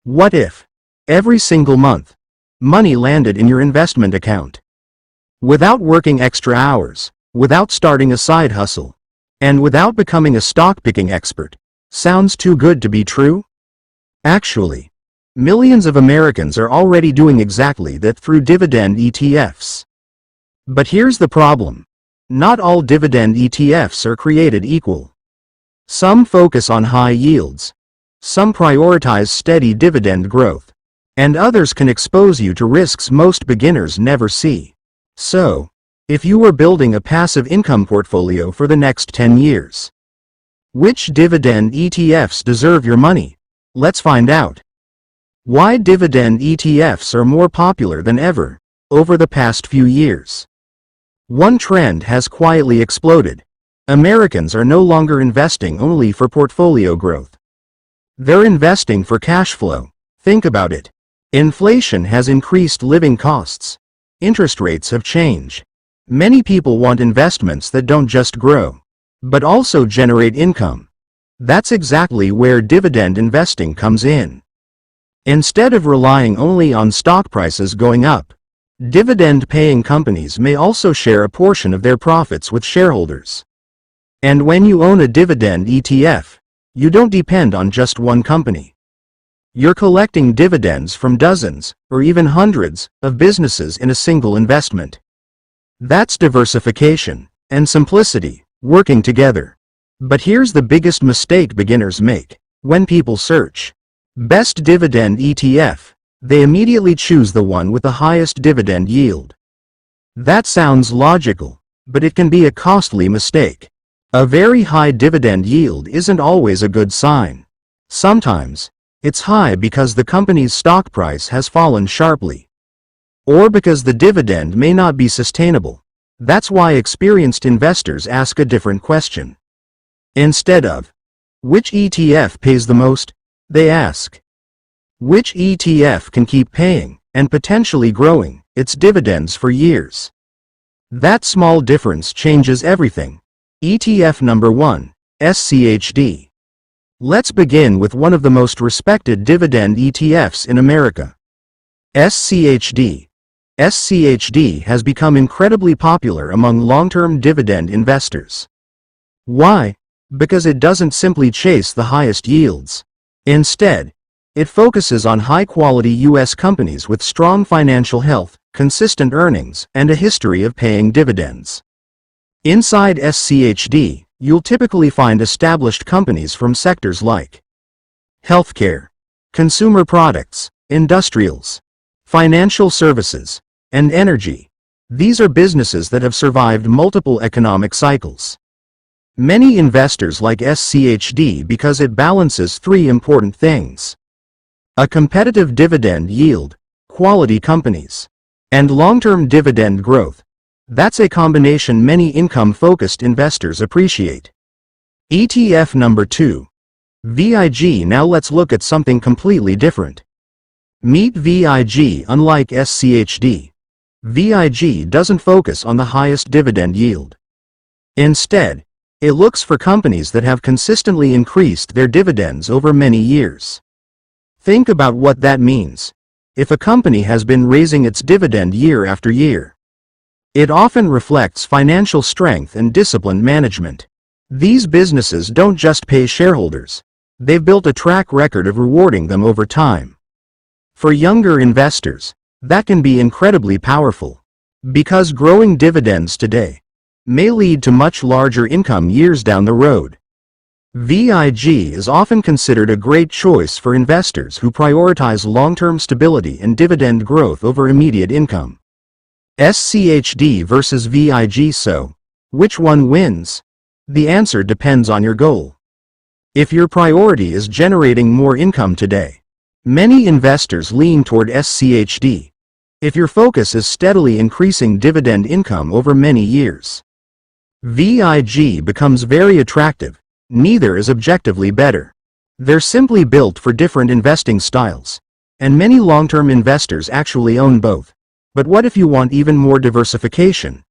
What if, every single month, money landed in your investment account? Without working extra hours, without starting a side hustle, and without becoming a stock-picking expert. Sounds too good to be true? Actually, millions of Americans are already doing exactly that through dividend ETFs. But here's the problem. Not all dividend ETFs are created equal. Some focus on high yields, some prioritize steady dividend growth, and others can expose you to risks most beginners never see. So, if you were building a passive income portfolio for the next 10 years, which dividend ETFs deserve your money? Let's find out. Why dividend ETFs are more popular than ever over the past few years. One trend has quietly exploded. Americans are no longer investing only for portfolio growth. They're investing for cash flow. Think about it. Inflation has increased living costs. Interest rates have changed. Many people want investments that don't just grow, but also generate income. That's exactly where dividend investing comes in. Instead of relying only on stock prices going up, dividend-paying companies may also share a portion of their profits with shareholders. And when you own a dividend ETF, you don't depend on just one company. You're collecting dividends from dozens, or even hundreds, of businesses in a single investment. That's diversification and simplicity working together. But here's the biggest mistake beginners make. When people search best dividend ETF, they immediately choose the one with the highest dividend yield. That sounds logical, but it can be a costly mistake. A very high dividend yield isn't always a good sign. Sometimes, it's high because the company's stock price has fallen sharply, or because the dividend may not be sustainable. That's why experienced investors ask a different question. Instead of, which ETF pays the most? They ask, which ETF can keep paying, and potentially growing, its dividends for years? That small difference changes everything. ETF number 1, SCHD. Let's begin with one of the most respected dividend ETFs in America. SCHD. SCHD has become incredibly popular among long-term dividend investors. Why? Because it doesn't simply chase the highest yields. Instead, it focuses on high-quality U.S. companies with strong financial health, consistent earnings, and a history of paying dividends. Inside SCHD, you'll typically find established companies from sectors like healthcare, consumer products, industrials, financial services, and energy. These are businesses that have survived multiple economic cycles. Many investors like SCHD because it balances three important things: a competitive dividend yield, quality companies, and long-term dividend growth. That's a combination many income-focused investors appreciate. ETF number 2. VIG. Now let's look at something completely different. Meet VIG. Unlike SCHD, VIG doesn't focus on the highest dividend yield. Instead, it looks for companies that have consistently increased their dividends over many years. Think about what that means. If a company has been raising its dividend year after year, it often reflects financial strength and disciplined management. These businesses don't just pay shareholders. They've built a track record of rewarding them over time. For younger investors, that can be incredibly powerful, because growing dividends today may lead to much larger income years down the road. VIG is often considered a great choice for investors who prioritize long-term stability and dividend growth over immediate income. SCHD versus VIG. So, which one wins? The answer depends on your goal. If your priority is generating more income today, many investors lean toward SCHD. If your focus is steadily increasing dividend income over many years, VIG becomes very attractive. Neither is objectively better. They're simply built for different investing styles, and many long-term investors actually own both. But what if you want even more diversification?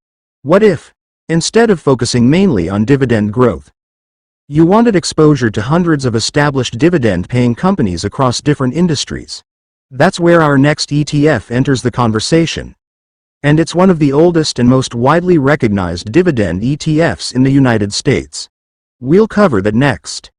What if, instead of focusing mainly on dividend growth, You wanted exposure to hundreds of established dividend-paying companies across different industries. That's where our next ETF enters the conversation. And it's one of the oldest and most widely recognized dividend ETFs in the United States. We'll cover that next.